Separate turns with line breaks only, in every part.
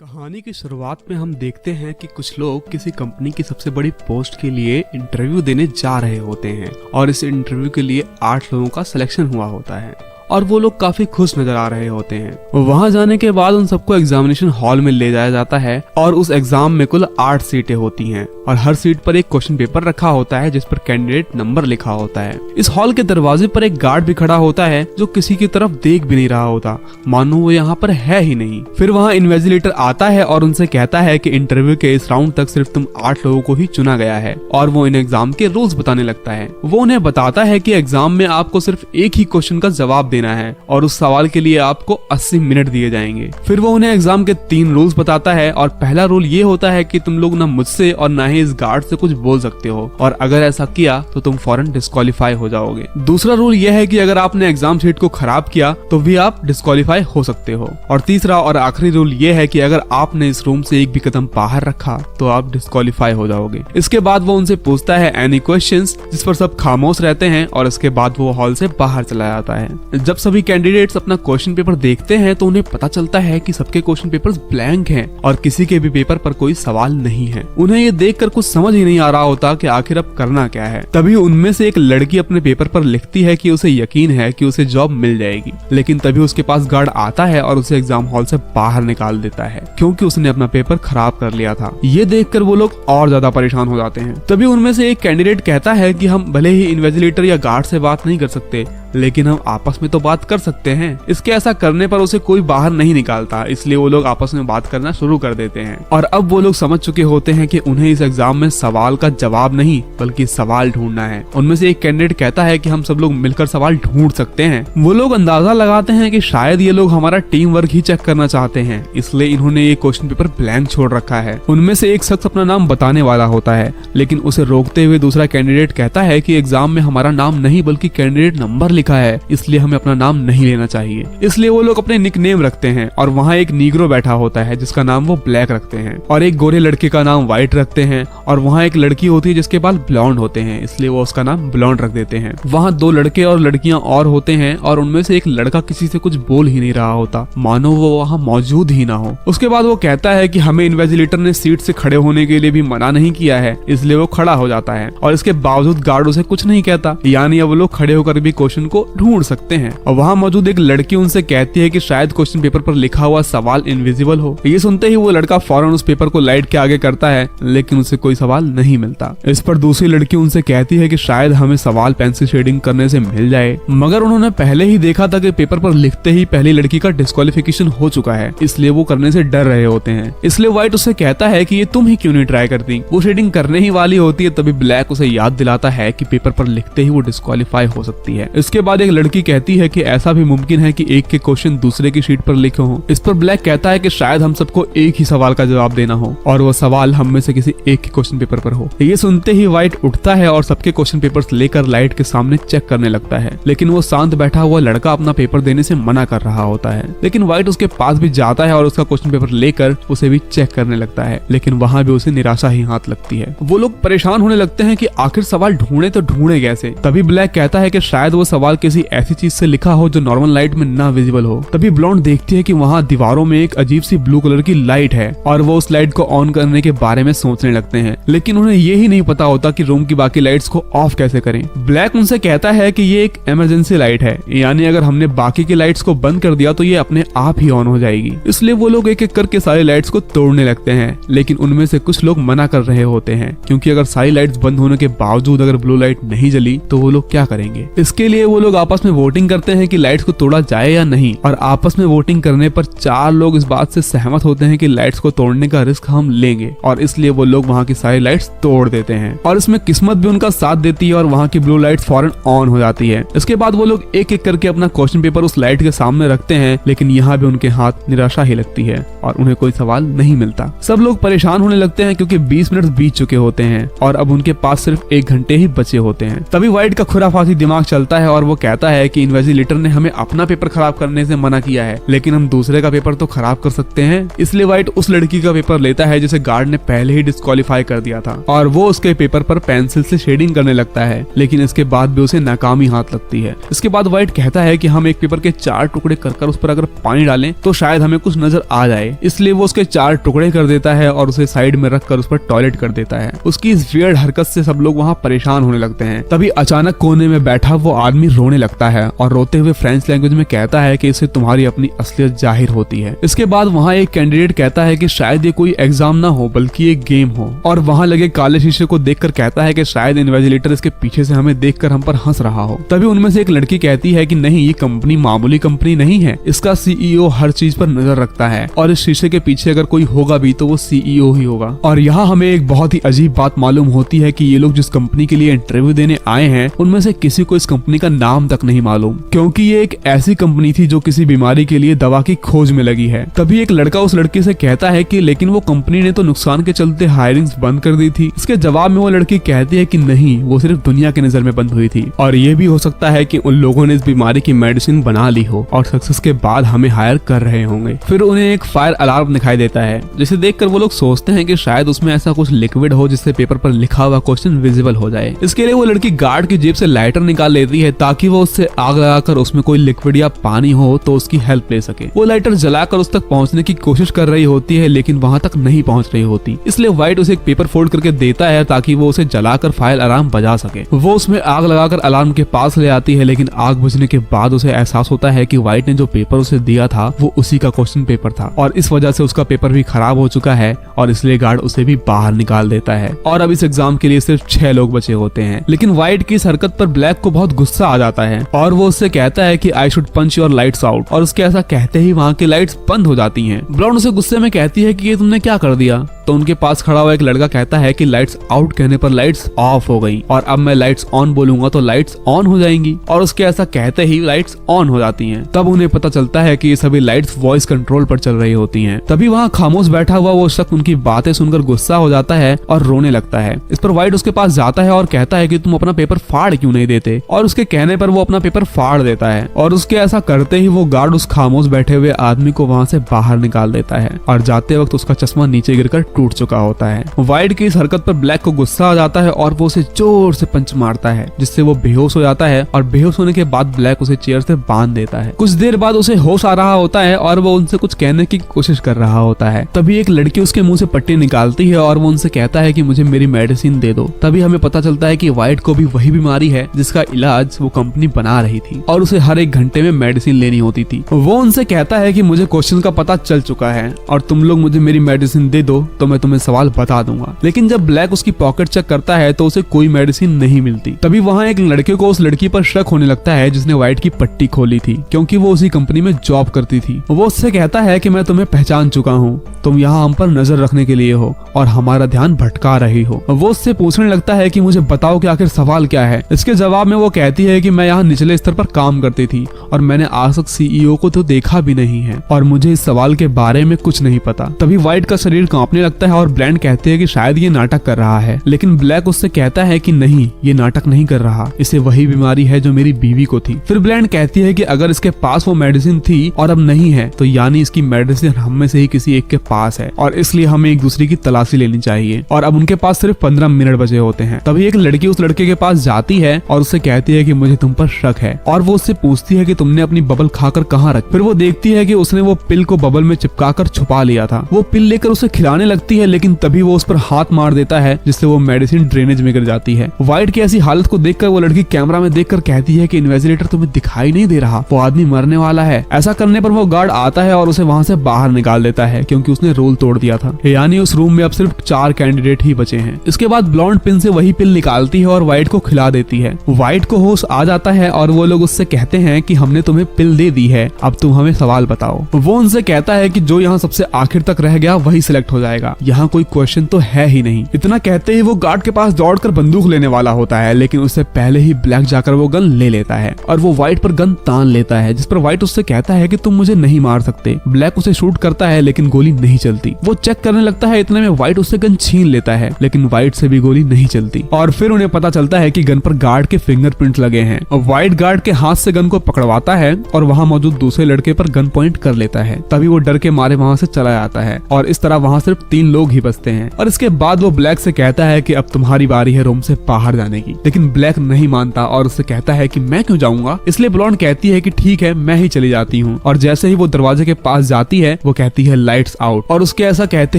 कहानी की शुरुआत में हम देखते हैं कि कुछ लोग किसी कंपनी की सबसे बड़ी पोस्ट के लिए इंटरव्यू देने जा रहे होते हैं और इस इंटरव्यू के लिए 8 लोगों का सिलेक्शन हुआ होता है और वो लोग काफी खुश नजर आ रहे होते हैं। वहां जाने के बाद उन सबको एग्जामिनेशन हॉल में ले जाया जाता है और उस एग्जाम में कुल 8 सीटें होती हैं और हर सीट पर एक क्वेश्चन पेपर रखा होता है जिस पर कैंडिडेट नंबर लिखा होता है। इस हॉल के दरवाजे पर एक गार्ड भी खड़ा होता है जो किसी की तरफ देख भी नहीं रहा होता, मानो वो यहाँ पर है ही नहीं। फिर वहाँ इन्वेजिलेटर आता है और उनसे कहता है कि इंटरव्यू के इस राउंड तक सिर्फ तुम 8 लोगों को ही चुना गया है और वो इन एग्जाम के रूल्स बताने लगता है। वो उन्हें बताता है कि एग्जाम में आपको सिर्फ एक ही क्वेश्चन का जवाब देना है और उस सवाल के लिए आपको 80 मिनट दिए जाएंगे। फिर वो उन्हें एग्जाम के 3 रूल्स बताता है और पहला रूल ये होता है कि तुम लोग ना मुझसे और ना ही इस गार्ड से कुछ बोल सकते हो और अगर ऐसा किया तो तुम फौरन डिस्क्वालीफाई हो जाओगे। दूसरा रूल यह है कि अगर आपने एग्जाम शीट को खराब किया तो भी आप डिस्क्वालीफाई हो सकते हो और तीसरा और आखिरी रूल ये है कि अगर आपने इस रूम से एक भी कदम बाहर रखा तो आप डिस्क्वालीफाई हो जाओगे। इसके बाद वो उनसे पूछता है एनी क्वेश्चंस, जिस पर सब खामोश रहते हैं और इसके बाद वो हॉल से बाहर चला जाता है। जब सभी कैंडिडेट्स अपना क्वेश्चन पेपर देखते हैं तो उन्हें पता चलता है कि सबके क्वेश्चन पेपर्स ब्लैंक हैं और किसी के भी पेपर पर कोई सवाल नहीं है। उन्हें ये देखकर कुछ समझ ही नहीं आ रहा होता कि आखिर अब करना क्या है। तभी उनमें से एक लड़की अपने पेपर पर लिखती है कि उसे यकीन है कि उसे जॉब मिल जाएगी, लेकिन तभी उसके पास गार्ड आता है और उसे एग्जाम हॉल से बाहर निकाल देता है क्योंकि उसने अपना पेपर खराब कर लिया था। ये देखकर वो लोग और ज्यादा परेशान हो जाते हैं। तभी उनमें से एक कैंडिडेट कहता है कि हम भले ही इन्वेजिलेटर या गार्ड से बात नहीं कर सकते लेकिन हम आपस में तो बात कर सकते हैं। इसके ऐसा करने पर उसे कोई बाहर नहीं निकालता, इसलिए वो लोग आपस में बात करना शुरू कर देते हैं और अब वो लोग समझ चुके होते हैं कि उन्हें इस एग्जाम में सवाल का जवाब नहीं बल्कि सवाल ढूंढना है। उनमें से एक कैंडिडेट कहता है कि हम सब लोग मिलकर सवाल ढूंढ सकते हैं। वो लोग अंदाजा लगाते हैं कि शायद ये लोग हमारा टीम वर्क ही चेक करना चाहते हैं, इसलिए इन्होंने ये क्वेश्चन पेपर ब्लैंक छोड़ रखा है। उनमें से एक शख्स अपना नाम बताने वाला होता है लेकिन उसे रोकते हुए दूसरा कैंडिडेट कहता है कि एग्जाम में हमारा नाम नहीं बल्कि कैंडिडेट नंबर लिखा है, इसलिए हमें अपना नाम नहीं लेना चाहिए। इसलिए वो लोग अपने निकनेम रखते हैं और वहाँ एक नीग्रो बैठा होता है जिसका नाम वो ब्लैक रखते हैं और एक गोरे लड़के का नाम व्हाइट रखते हैं और वहाँ एक लड़की होती है जिसके बाल ब्लॉन्ड होते हैं, इसलिए वो उसका नाम ब्लॉन्ड रख देते हैं। वहाँ 2 लड़के और लड़कियां और होते हैं और उनमें से एक लड़का किसी से कुछ बोल ही नहीं रहा होता, मानो वो वहाँ मौजूद ही ना हो। उसके बाद वो कहता है कि हमें इन्वेजिलेटर ने सीट से खड़े होने के लिए भी मना नहीं किया है, इसलिए वो खड़ा हो जाता है और इसके बावजूद गार्ड उसे कुछ नहीं कहता, यानी अब वो लोग खड़े होकर भी क्वेश्चन को ढूंढ सकते हैं। और वहाँ मौजूद एक लड़की उनसे कहती है कि शायद क्वेश्चन पेपर पर लिखा हुआ सवाल इनविजिबल हो। ये सुनते ही वो लड़का फौरन उस पेपर को लाइट के आगे करता है लेकिन उसे कोई सवाल नहीं मिलता। इस पर दूसरी लड़की उनसे कहती है कि शायद हमें सवाल पेंसिल शेडिंग करने से मिल जाए, मगर उन्होंने पहले ही देखा था कि पेपर पर लिखते ही पहली लड़की का डिस्क्वालिफिकेशन हो चुका है, इसलिए वो करने से डर रहे होते हैं। इसलिए व्हाइट उससे कहता है कि ये तुम ही क्यों नहीं ट्राई करती। वो शेडिंग करने ही वाली होती है तभी ब्लैक उसे याद दिलाता है कि पेपर पर लिखते ही वो डिस्क्वालीफाई हो सकती है। इसके बाद एक लड़की कहती है कि ऐसा भी मुमकिन है कि एक के क्वेश्चन दूसरे की शीट पर लिखे हों। इस पर ब्लैक कहता है कि शायद हम सबको एक ही सवाल का जवाब देना हो और वो सवाल हम में से किसी एक के क्वेश्चन पेपर पर हो। ये सुनते ही व्हाइट उठता है और सबके क्वेश्चन पेपर्स लेकर लाइट के सामने चेक करने लगता है, लेकिन वो शांत बैठा हुआ लड़का अपना पेपर देने से मना कर रहा होता है। लेकिन व्हाइट उसके पास भी जाता है और उसका क्वेश्चन पेपर लेकर उसे भी चेक करने लगता है, लेकिन वहाँ भी उसे निराशा ही हाथ लगती है। वो लोग परेशान होने लगते हैं कि आखिर सवाल ढूंढे तो ढूंढे कैसे। तभी ब्लैक कहता है कि शायद वो सवाल किसी ऐसी चीज से लिखा हो जो नॉर्मल लाइट में ना विजिबल हो। तभी ब्लॉन्ड देखती है कि वहाँ दीवारों में एक अजीब सी ब्लू कलर की लाइट है और वो उस लाइट को ऑन करने के बारे में सोचने लगते हैं, लेकिन उन्हें ये ही नहीं पता होता कि रूम की बाकी लाइट्स को ऑफ कैसे करें। ब्लैक उनसे कहता है कि ये एक इमरजेंसी लाइट है, यानी अगर हमने बाकी की लाइट्स को बंद कर दिया तो ये अपने आप ही ऑन हो जाएगी। इसलिए वो लोग एक एक करके सारी लाइट्स को तोड़ने लगते हैं, लेकिन उनमें से कुछ लोग मना कर रहे होते हैं क्योंकि अगर सारी लाइट्स बंद होने के बावजूद अगर ब्लू लाइट नहीं जली तो वो लोग क्या करेंगे। इसके लिए वो लोग आपस में वोटिंग करते हैं कि लाइट्स को तोड़ा जाए या नहीं और आपस में वोटिंग करने पर 4 लोग इस बात से सहमत होते हैं कि लाइट्स को तोड़ने का रिस्क हम लेंगे और इसलिए वो लोग वहाँ की सारी लाइट्स तोड़ देते हैं और इसमें किस्मत भी उनका साथ देती है और वहाँ की ब्लू लाइट फौरन ऑन हो जाती है। इसके बाद वो लोग एक एक करके अपना क्वेश्चन पेपर उस लाइट के सामने रखते हैं, लेकिन यहाँ भी उनके हाथ निराशा ही लगती है और उन्हें कोई सवाल नहीं मिलता। सब लोग परेशान होने लगते हैं क्योंकि 20 मिनट बीत चुके होते हैं और अब उनके पास सिर्फ 1 घंटे ही बचे होते हैं। तभी व्हाइट का खुराफाती दिमाग चलता है और वो कहता है कि इन्वेजिलेटर ने हमें अपना पेपर खराब करने से मना किया है, लेकिन हम दूसरे का पेपर तो खराब कर सकते हैं। इसलिए वाइट उस लड़की का पेपर लेता है जिसे गार्ड ने पहले ही डिस्क्वालीफाई कर दिया था, और वो उसके पेपर पर पेंसिल से शेडिंग करने लगता है, लेकिन इसके बाद भी उसे नाकामी हाथ लगती है। इसके बाद वाइट कहता है कि हम एक पेपर के 4 टुकड़े कर उस पर अगर पानी डालें तो शायद हमें कुछ नजर आ जाए। इसलिए वो उसके 4 टुकड़े कर देता है और उसे साइड में रखकर उस पर टॉयलेट कर देता है। उसकी इस वियर्ड हरकत से सब लोग वहाँ परेशान होने लगते हैं। तभी अचानक कोने में बैठा वो आदमी रोने लगता है और रोते हुए फ्रेंच लैंग्वेज में कहता है कि इससे तुम्हारी अपनी असलियत जाहिर होती है। इसके बाद वहाँ एक कैंडिडेट कहता है कि शायद ये कोई एग्जाम ना हो बल्कि एक गेम हो, और वहाँ लगे काले शीशे को देखकर कहता है कि शायद इन्वेजिलेटर इसके पीछे से हमें देखकर हम पर हंस रहा हो। तभी उनमें से एक लड़की कहती है कि नहीं, ये कंपनी मामूली कंपनी नहीं है, इसका सीईओ हर चीज पर नजर रखता है और इस शीशे के पीछे अगर कोई होगा भी तो वो सीईओ ही होगा। और यहाँ हमें एक बहुत ही अजीब बात मालूम होती है कि ये लोग जिस कंपनी के लिए इंटरव्यू देने आए हैं उनमें से किसी को इस कंपनी का नाम तक नहीं मालूम, क्योंकि ये एक ऐसी कंपनी थी जो किसी बीमारी के लिए दवा की खोज में लगी है। तभी एक लड़का उस लड़की से कहता है कि लेकिन वो कंपनी ने तो नुकसान के चलते हायरिंग्स बंद कर दी थी। इसके जवाब में वो लड़की कहती है कि नहीं, वो सिर्फ दुनिया की नजर में बंद हुई थी, और ये भी हो सकता है कि उन लोगों ने इस बीमारी की मेडिसिन बना ली हो और सक्सेस के बाद हमें हायर कर रहे होंगे। फिर उन्हें एक फायर अलार्म दिखाई देता है, जिसे देखकर वो लोग सोचते हैं कि शायद उसमें ऐसा कुछ लिक्विड हो जिससे पेपर पर लिखा हुआ क्वेश्चन विजिबल हो जाए। इसके लिए वो लड़की गार्ड की जेब से लाइटर निकाल लेती है ताकि वो उससे आग लगाकर उसमें कोई लिक्विड या पानी हो तो उसकी हेल्प ले सके। वो लाइटर जलाकर उस तक पहुंचने की कोशिश कर रही होती है, लेकिन वहां तक नहीं पहुंच रही होती। इसलिए व्हाइट उसे एक पेपर फोल्ड करके देता है ताकि वो उसे जलाकर फायर अलार्म बजा सके। वो उसमें आग लगाकर अलार्म के पास ले आती है, लेकिन आग बुझने के बाद उसे एहसास होता है कि व्हाइट ने जो पेपर उसे दिया था वो उसी का क्वेश्चन पेपर था, और इस वजह से उसका पेपर भी खराब हो चुका है और इसलिए गार्ड उसे भी बाहर निकाल देता है। और अब इस एग्जाम के लिए सिर्फ 6 लोग बचे होते हैं। लेकिन व्हाइट की इस हरकत पर ब्लैक को बहुत गुस्सा आ जाता है और वो उससे कहता है कि I should punch your lights out, और उसके ऐसा कहते ही वहाँ की लाइट्स बंद हो जाती हैं। ब्राउन उसे गुस्से में कहती है कि ये तुमने क्या कर दिया। तो उनके पास खड़ा हुआ एक लड़का कहता है कि लाइट्स आउट कहने पर लाइट्स ऑफ हो गई, और अब मैं लाइट्स ऑन बोलूंगा तो लाइट्स ऑन हो जाएंगी, और उसके ऐसा कहते ही लाइट्स ऑन हो जाती हैं। तब उन्हें पता चलता है कि ये सभी लाइट्स वॉइस कंट्रोल पर चल रही होती हैं। तभी वहाँ खामोश बैठा हुआ वो शख्स उनकी बातें सुनकर गुस्सा हो जाता है और रोने लगता है। इस पर व्हाइट उसके पास जाता है और कहता है कि तुम अपना पेपर फाड़ क्यों नहीं देते, और उसके कहने पर वो अपना पेपर फाड़ देता है, और उसके ऐसा करते ही वो गार्ड उस खामोश बैठे हुए आदमी को वहाँ से बाहर निकाल देता है, और जाते वक्त उसका चश्मा नीचे गिरकर टूट चुका होता है। व्हाइट की इस हरकत पर ब्लैक को गुस्सा आ जाता है और वो उसे जोर से पंच मारता है, जिससे वो बेहोश हो जाता है, और बेहोश होने के बाद ब्लैक उसे चेयर से बांध देता है। कुछ देर बाद उसे होश आ रहा होता है और वो उनसे कुछ कहने की कोशिश कर रहा होता है। तभी एक लड़की उसके मुंह से पट्टी निकालती है और वो उनसे कहता है कि मुझे मेरी मेडिसिन दे दो। तभी हमें पता चलता है कि व्हाइट को भी वही बीमारी है जिसका इलाज वो कंपनी बना रही थी, और उसे हर 1 घंटे में मेडिसिन लेनी होती थी। वो उनसे कहता है कि मुझे क्वेश्चन का पता चल चुका है और तुम लोग मुझे मेरी मेडिसिन दे दो तो मैं तुम्हें सवाल बता दूंगा। लेकिन जब ब्लैक उसकी पॉकेट चेक करता है तो उसे कोई मेडिसिन नहीं मिलती। तभी वहाँ एक लड़के को उस लड़की पर शक होने लगता है जिसने व्हाइट की पट्टी खोली थी, क्योंकि वो उसी कंपनी में जॉब करती थी। वो उससे कहता है कि मैं तुम्हें पहचान चुका हूँ, तुम यहाँ हम पर नजर रखने के लिए हो और हमारा ध्यान भटका रही हो। वो उससे पूछने लगता है कि मुझे बताओ कि आखिर सवाल क्या है। इसके जवाब में वो कहती है कि मैं यहाँ निचले स्तर पर काम करती थी और मैंने आज तक सीईओ को तो देखा भी नहीं है और मुझे इस सवाल के बारे में कुछ नहीं पता। तभी व्हाइट का शरीर कांपने लगता है और ब्लैंड कहते हैं कि शायद ये नाटक कर रहा है, लेकिन ब्लैक उससे कहता है कि नहीं, ये नाटक नहीं कर रहा, इसे वही बीमारी है जो मेरी बीवी को थी। फिर ब्लैंड कहती है कि अगर इसके पास वो मेडिसिन थी और अब नहीं है तो यानी इसकी मेडिसिन हम में से ही किसी एक के पास है और इसलिए हमें एक दूसरे की तलाशी लेनी चाहिए। और अब उनके पास सिर्फ 15 मिनट बचे होते हैं। तभी एक लड़की उस लड़के के पास जाती है और उससे कहती है कि मुझे तुम पर शक है, और वो उससे पूछती है कि तुमने अपनी बबल खाकर कहाँ रख। फिर वो देखती है कि उसने वो पिल को बबल में चिपकाकर छुपा लिया था। वो पिल लेकर उसे खिलाने लगती है, लेकिन तभी वो उस पर हाथ मार देता है जिससे वो मेडिसिन ड्रेनेज में गिर जाती है। व्हाइट की ऐसी हालत को देखकर वो लड़की कैमरा में देखकर कहती है कि इन्वेजिलेटर तुम्हें दिखाई नहीं दे रहा, वो आदमी मरने वाला है। ऐसा करने पर वो गार्ड आता है और उसे वहाँ से बाहर निकाल देता है क्योंकि उसने रूल तोड़ दिया था। यानी उस रूम में अब सिर्फ 4 कैंडिडेट ही बचे हैं। इसके बाद ब्लॉन्ड पिन से वही पिल निकालती है और व्हाइट को खिला देती है। व्हाइट को होश आ जाता है और वो लोग उससे कहते हैं कि हमने तुम्हें पिल दे दी है, अब तुम हमें सवाल बताओ। वो उनसे कहता है कि जो यहाँ सबसे आखिर तक रह गया वही सिलेक्ट हो जाएगा। जाएगा, यहाँ कोई क्वेश्चन तो है ही नहीं। इतना कहते ही वो गार्ड के पास दौड़कर बंदूक लेने वाला होता है, लेकिन उससे पहले ही ब्लैक जाकर वो गन ले लेता है और वो व्हाइट पर गन तान लेता है, जिस पर व्हाइट उससे कहता है कि तुम मुझे नहीं मार सकते। ब्लैक उसे शूट करता है लेकिन गोली नहीं चलती। वो चेक करने लगता है, इतने में व्हाइट उससे गन छीन लेता है, लेकिन व्हाइट से भी गोली नहीं चलती। और फिर उन्हें पता चलता है कि गन पर गार्ड के फिंगरप्रिंट लगे हैं और व्हाइट गार्ड के हाथ से गन को पकड़वाता है और वहाँ मौजूद दूसरे लड़के पर गन पॉइंट कर लेता है। तभी वो डर के मारे वहाँ से चला जाता है और इस तरह वहाँ सिर्फ 3 लोग ही बचते हैं। और इसके बाद वो ब्लैक से कहता है कि अब तुम्हारी बारी है रूम से बाहर जाने की, लेकिन ब्लैक नहीं मानता और उससे कहता है कि मैं क्यों जाऊंगा। इसलिए ब्लॉन्ड कहती है कि ठीक है मैं ही चली जाती हूँ। और जैसे ही वो दरवाजे के पास जाती है वो कहती है लाइट्स आउट, और उसके ऐसा कहते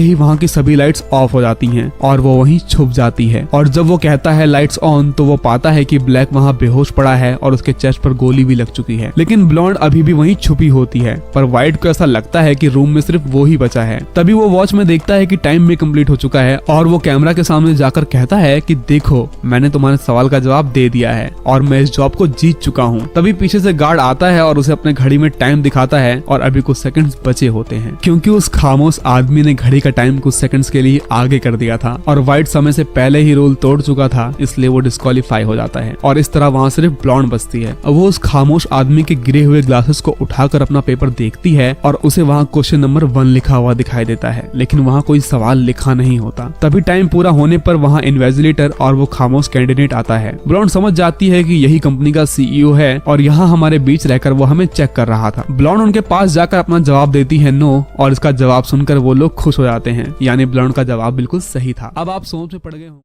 ही वहाँ की सभी लाइट्स ऑफ हो जाती हैं और वो वहीं छुप जाती है। और जब वो कहता है लाइट्स ऑन तो वो पाता है कि ब्लैक वहाँ बेहोश पड़ा है और उसके चेस्ट पर गोली भी लग चुकी है, लेकिन ब्लॉन्ड अभी भी वहीं छुपी होती है। पर व्हाइट को ऐसा लगता है कि रूम में सिर्फ वो ही बचा है। तभी वो वॉच में देखता है कि टाइम भी कंप्लीट हो चुका है और वो कैमरा के सामने जाकर कहता है कि देखो मैंने तुम्हारे सवाल का जवाब दे दिया है और मैं इस जॉब को जीत चुका हूँ। तभी पीछे से गार्ड आता है और उसे अपने घड़ी में टाइम दिखाता है और अभी कुछ सेकंड्स बचे होते हैं, क्योंकि उस खामोश आदमी ने घड़ी का टाइम कुछ सेकंड्स के लिए आगे कर दिया था और व्हाइट समय से पहले ही रूल तोड़ चुका था, इसलिए वो डिस्क्वालीफाई हो जाता है। और इस तरह वहाँ सिर्फ ब्लॉन्ड बचती है। अब वो उस खामोश आदमी के गिरे हुए ग्लासेस को उठाकर अपना पेपर देखती है और उसे वहाँ क्वेश्चन नंबर 1 लिखा हुआ दिखाई देता है, लेकिन वहाँ कोई सवाल लिखा नहीं होता। तभी टाइम पूरा होने पर वहाँ इन्वेस्टिगेटर और वो खामोश कैंडिडेट आता है। ब्लॉन्ड समझ जाती है कि यही कंपनी का CEO है और यहाँ हमारे बीच रहकर वो हमें चेक कर रहा था। ब्लॉन्ड उनके पास जाकर अपना जवाब देती है नो, और इसका जवाब सुनकर वो लोग खुश हो जाते हैं, यानी ब्लॉन्ड का जवाब बिल्कुल सही था। अब आप सोच में पड़ गए हो।